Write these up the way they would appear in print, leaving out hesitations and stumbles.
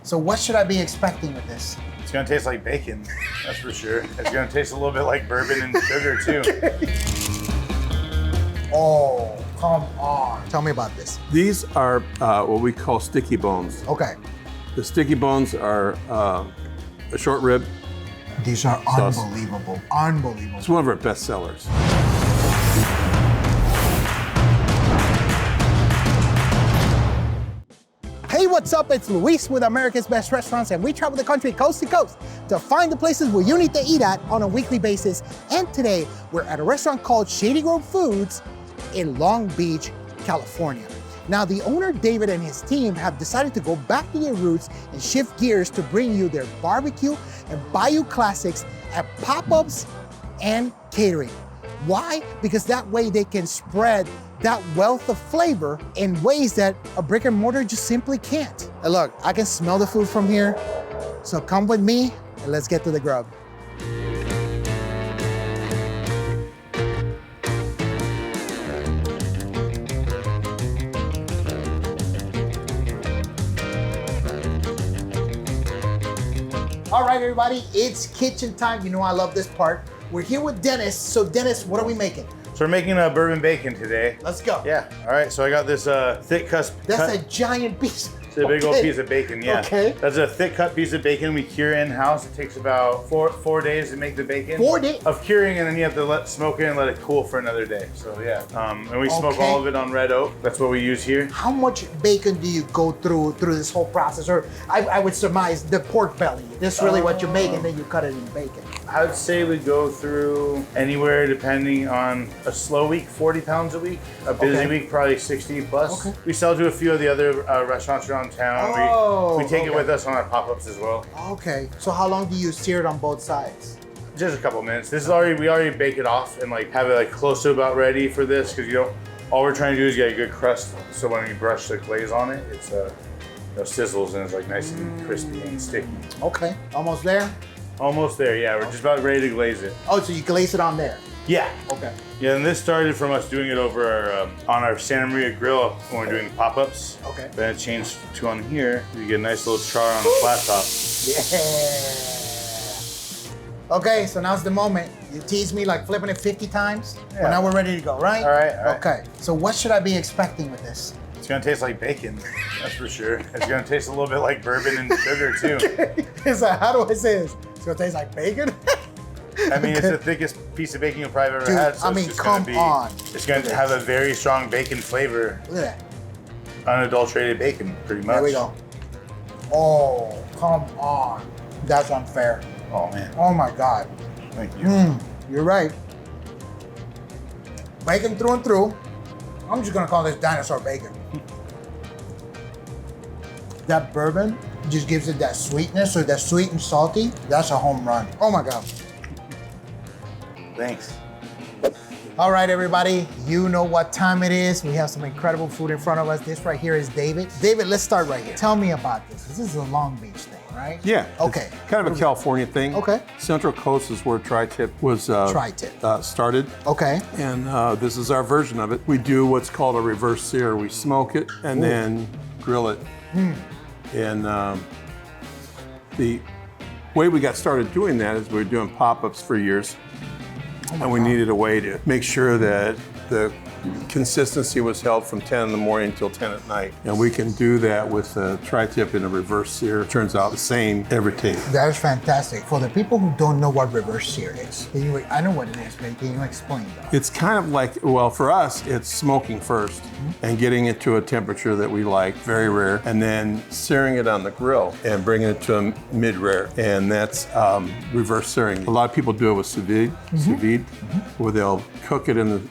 So what should I be expecting with this? It's gonna taste like bacon, that's for sure. It's gonna taste a little bit like bourbon and sugar too. Oh, come on. Tell me about this. These are what we call sticky bones. Okay. The sticky bones are a short rib. These are sauce. unbelievable. Unbelievable. It's one of our best sellers. Hey, what's up? It's Luis with America's Best Restaurants, and we travel the country coast to coast to find the places where you need to eat at on a weekly basis. And today, we're at a restaurant called Shady Grove Foods in Long Beach, California. Now, the owner, David, and his team have decided to go back to their roots and shift gears to bring you their barbecue and bayou classics at pop-ups and catering. Why? Because that way they can spread that wealth of flavor in ways that a brick and mortar just simply can't. And look, I can smell the food from here. So come with me and let's get to the grub. All right, everybody, it's kitchen time. You know I love this part. We're here with Dennis. So Dennis, what are we making? So we're making a bourbon bacon today. Let's go. Yeah, all right, so I got this thick cut. That's a giant piece. It's a big old piece of bacon, yeah. Okay. That's a thick cut piece of bacon we cure in-house. It takes about four days to make the bacon. 4 days? Of curing, and then you have to smoke it and let it cool for another day. So yeah, and we smoke all of it on red oak. That's what we use here. How much bacon do you go through this whole process? Or I would surmise the pork belly. This is really what you make, and then you cut it in bacon. I would say we go through anywhere, depending on a slow week, 40 pounds a week. A busy week, probably 60 plus. Okay. We sell to a few of the other restaurants around town. We take it with us on our pop-ups as well. Okay. So how long do you sear it on both sides? Just a couple minutes. This is we already bake it off and have it close to about ready for this, because all we're trying to do is get a good crust. So when you brush the glaze on it, it's sizzles and it's nice and crispy and sticky. Okay. Almost there? Almost there, yeah. We're just about ready to glaze it. Oh, so you glaze it on there? Yeah. Okay. Yeah, and this started from us doing it over on our Santa Maria grill when we're doing pop-ups. Okay. Then it changed to on here. You get a nice little char on the flat top. Yeah. Okay, so now's the moment. You teased me like flipping it 50 times. Yeah. Well, now we're ready to go, right? All right. Okay. So what should I be expecting with this? It's gonna taste like bacon, that's for sure. It's gonna taste a little bit like bourbon and sugar too. How do I say this? It's gonna taste like bacon? I mean, it's the thickest piece of bacon you'll probably ever had. So come on. It's gonna have a very strong bacon flavor. Look at that. Unadulterated bacon, pretty much. There we go. Oh, come on. That's unfair. Oh man. Oh my God. Thank you. You're right. Bacon through and through. I'm just gonna call this dinosaur bacon. That bourbon just gives it that sweetness, or that sweet and salty. That's a home run. Oh my God. Thanks. All right, everybody, you know what time it is. We have some incredible food in front of us. This right here is David. David, let's start right here. Tell me about this. This is a Long Beach thing, right? Yeah. Okay. It's kind of a California thing. Okay. Central Coast is where tri-tip was started. Okay. And this is our version of it. We do what's called a reverse sear. We smoke it and then grill it. And the way we got started doing that is we were doing pop-ups for years. And we needed a way to make sure that the consistency was held from 10 in the morning until 10 at night. And we can do that with a tri-tip and a reverse sear. It turns out the same every time. That is fantastic. For the people who don't know what reverse sear is, I know what it is, but can you explain that? It's kind of like, well, for us, it's smoking first and getting it to a temperature that we like, very rare, and then searing it on the grill and bringing it to a mid-rare. And that's reverse searing. A lot of people do it with sous vide, where they'll cook it in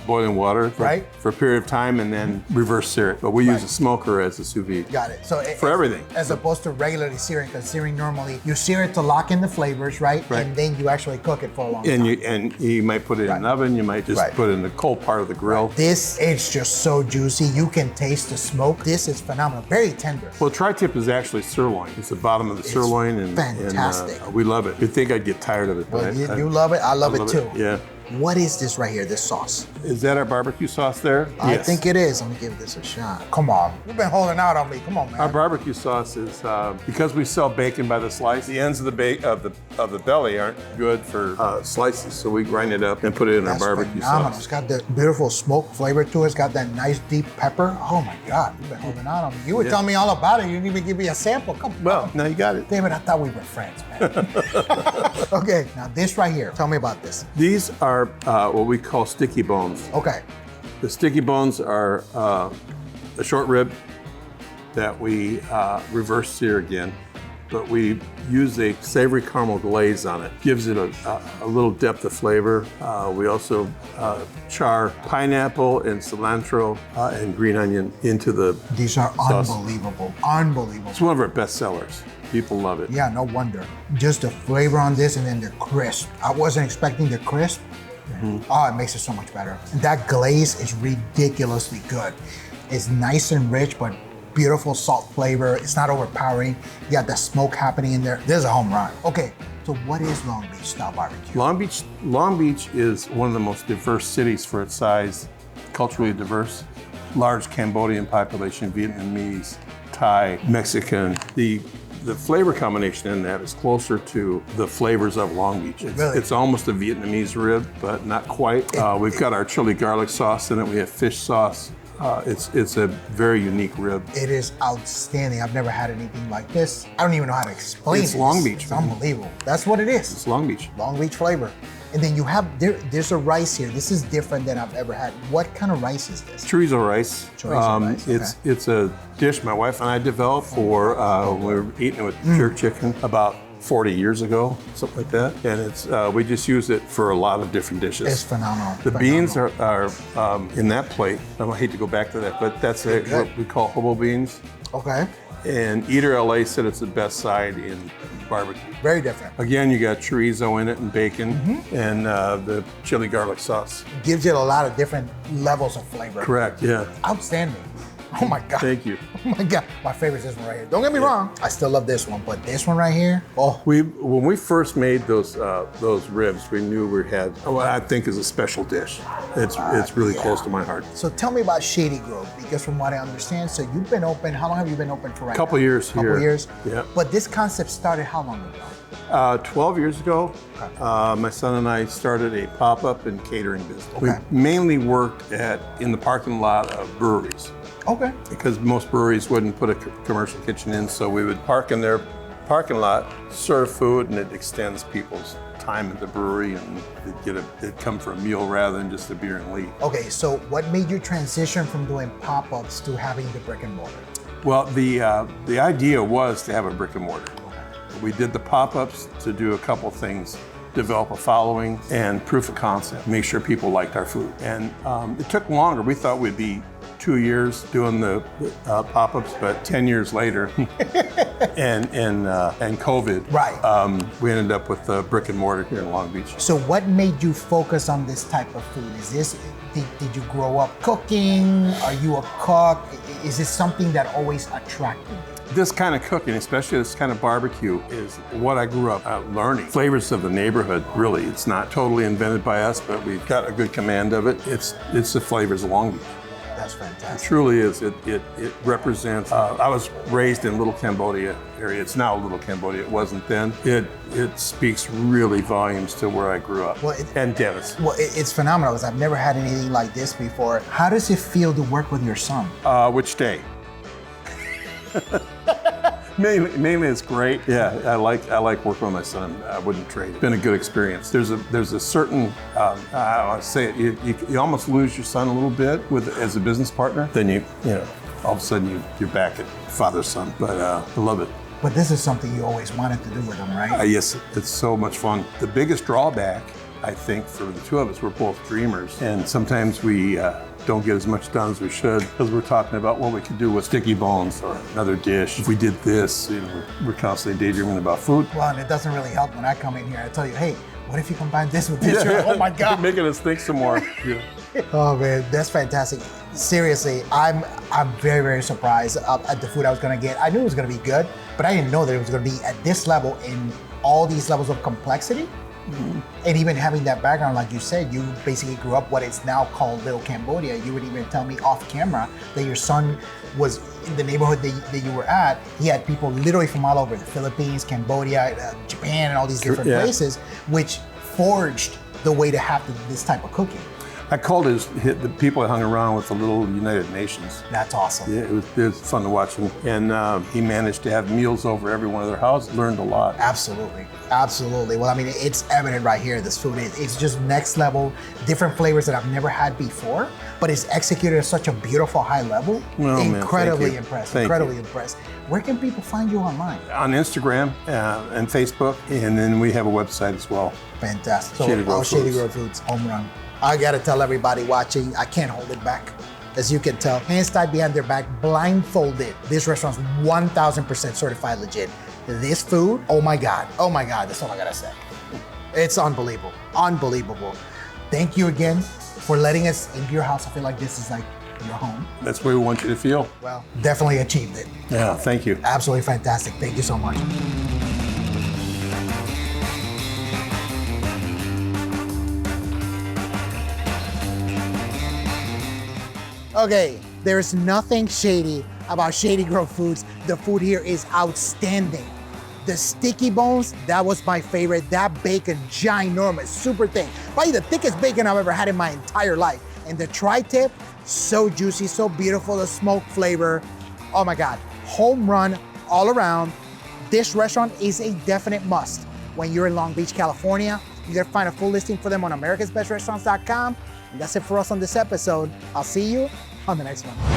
boiling water for a period of time and then reverse sear it. But we use a smoker as a sous vide. Got it. So for everything. As opposed to regularly searing, because searing normally, you sear it to lock in the flavors, right? And then you actually cook it for a long time. And you might put it in an oven, you might just put it in the cold part of the grill. This is just so juicy. You can taste the smoke. This is phenomenal. Very tender. Well, tri-tip is actually sirloin. It's the bottom of the sirloin. Fantastic. And we love it. You'd think I'd get tired of it. Well, you love it. I love it too. Yeah. What is this right here, this sauce? Is that our barbecue sauce there? I think it is. Let me give this a shot. Come on. You've been holding out on me. Come on, man. Our barbecue sauce is because we sell bacon by the slice. The ends of the belly aren't good for slices, so we grind it up and put it in our barbecue sauce. It's got the beautiful smoke flavor to it. It's got that nice deep pepper. Oh my God, you've been holding out on me. You were telling me all about it. You didn't even give me a sample. Come on. Well, now you got it. Damn it, I thought we were friends, man. Okay, now this right here. Tell me about this. These are what we call sticky bones. Okay. The sticky bones are a short rib that we reverse sear again, but we use a savory caramel glaze on it. Gives it a little depth of flavor. We also char pineapple and cilantro and green onion into the These are sauce. unbelievable, unbelievable. It's one of our best sellers. People love it. Yeah, no wonder. Just the flavor on this and then the crisp. I wasn't expecting the crisp. Oh, it makes it so much better. And that glaze is ridiculously good. It's nice and rich, but beautiful salt flavor. It's not overpowering. You got the smoke happening in there. There's a home run. Okay, so what is Long Beach style barbecue? Long Beach is one of the most diverse cities for its size, culturally diverse. Large Cambodian population, Vietnamese, Thai, Mexican. The flavor combination in that is closer to the flavors of Long Beach. It's almost a Vietnamese rib, but not quite. We've got our chili garlic sauce in it. We have fish sauce. It's a very unique rib. It is outstanding. I've never had anything like this. I don't even know how to explain it. It's Long Beach. It's unbelievable. That's what it is. It's Long Beach. Long Beach flavor. And then you have, there's a rice here. This is different than I've ever had. What kind of rice is this? Chorizo rice. Chorizo rice, okay. It's a dish my wife and I developed for when we were eating it with jerk chicken about 40 years ago, something like that. And it's we just use it for a lot of different dishes. It's phenomenal. The beans are in that plate. I hate to go back to that, but that's what we call hobo beans. Okay. And Eater LA said it's the best side in barbecue. Very different. Again, you got chorizo in it and bacon and the chili garlic sauce. Gives it a lot of different levels of flavor. Correct, yeah. Outstanding. Oh my God. Thank you. Oh my God. My favorite is this one right here. Don't get me wrong. I still love this one, but this one right here, oh. When we first made those ribs, we knew we had what I think is a special dish. It's really close to my heart. So tell me about Shady Grove, because from what I understand, so you've been open, how long have you been open for right now? Couple years here. Couple years? Yeah. But this concept started how long ago? 12 years ago, my son and I started a pop-up and catering business. We mainly worked in the parking lot of breweries. Okay. Because most breweries wouldn't put a commercial kitchen in, so we would park in their parking lot, serve food, and it extends people's time at the brewery, and they'd come for a meal rather than just a beer and leave. Okay, so what made you transition from doing pop-ups to having the brick and mortar? Well, the idea was to have a brick and mortar. We did the pop-ups to do a couple things, develop a following and proof of concept, make sure people liked our food. And it took longer. We thought we'd be 2 years doing the pop-ups, but 10 years later, and COVID, we ended up with the brick and mortar here in Long Beach. So what made you focus on this type of food? Is this, did you grow up cooking? Are you a cook? Is this something that always attracted you? This kind of cooking, especially this kind of barbecue, is what I grew up learning. Flavors of the neighborhood, really. It's not totally invented by us, but we've got a good command of it. It's the flavors of Long Beach. That's fantastic. It truly is. It represents, I was raised in Little Cambodia area. It's now Little Cambodia. It wasn't then. It speaks really volumes to where I grew up. And Dennis. Well, it's phenomenal because I've never had anything like this before. How does it feel to work with your son? Which day? Mainly it's great. Yeah, I like working with my son. I wouldn't trade it. It's been a good experience. There's a certain, I want to say it, you almost lose your son a little bit as a business partner. Then you know, all of a sudden you're back at father's son. But I love it. But this is something you always wanted to do with him, right? Yes, it's so much fun. The biggest drawback, I think, for the two of us, we're both dreamers, and sometimes we don't get as much done as we should because we're talking about what we could do with sticky bones or another dish. If we did this, you know, we're constantly daydreaming about food. Well, and it doesn't really help when I come in here. I tell you, hey, what if you combine this with this? Yeah. Oh my God. You're making us think some more. Yeah. Oh man, that's fantastic. Seriously, I'm very, very surprised at the food I was gonna get. I knew it was gonna be good, but I didn't know that it was gonna be at this level in all these levels of complexity. And even having that background, like you said, you basically grew up what is now called Little Cambodia. You would even tell me off camera that your son was in the neighborhood that you were at. He had people literally from all over, the Philippines, Cambodia, Japan, and all these different places, which forged the way to have this type of cooking. I called the people I hung around with the little United Nations. That's awesome. Yeah, it was fun to watch him. And he managed to have meals over every one of their houses, learned a lot. Absolutely, absolutely. Well, I mean, it's evident right here, this food, it's just next level, different flavors that I've never had before, but it's executed at such a beautiful high level. Oh, incredibly man, impressed, thank incredibly you. impressed. Where can people find you online? On Instagram and Facebook, and then we have a website as well. Fantastic. So, Shady Grove Shady Foods. Grove Foods, home run. I gotta tell everybody watching, I can't hold it back. As you can tell, hands tied behind their back, blindfolded. This restaurant's 1000% certified legit. This food, oh my God, that's all I gotta say. It's unbelievable, unbelievable. Thank you again for letting us into your house. I feel like this is like your home. That's the way we want you to feel. Well, definitely achieved it. Yeah, thank you. Absolutely fantastic. Thank you so much. Okay, there's nothing shady about Shady Grove Foods. The food here is outstanding. The sticky bones, that was my favorite. That bacon, ginormous, super thin. Probably the thickest bacon I've ever had in my entire life. And the tri-tip, so juicy, so beautiful, the smoke flavor. Oh my God, home run all around. This restaurant is a definite must. When you're in Long Beach, California, you can find a full listing for them on americasbestrestaurants.com. And that's it for us on this episode. I'll see you on the next one.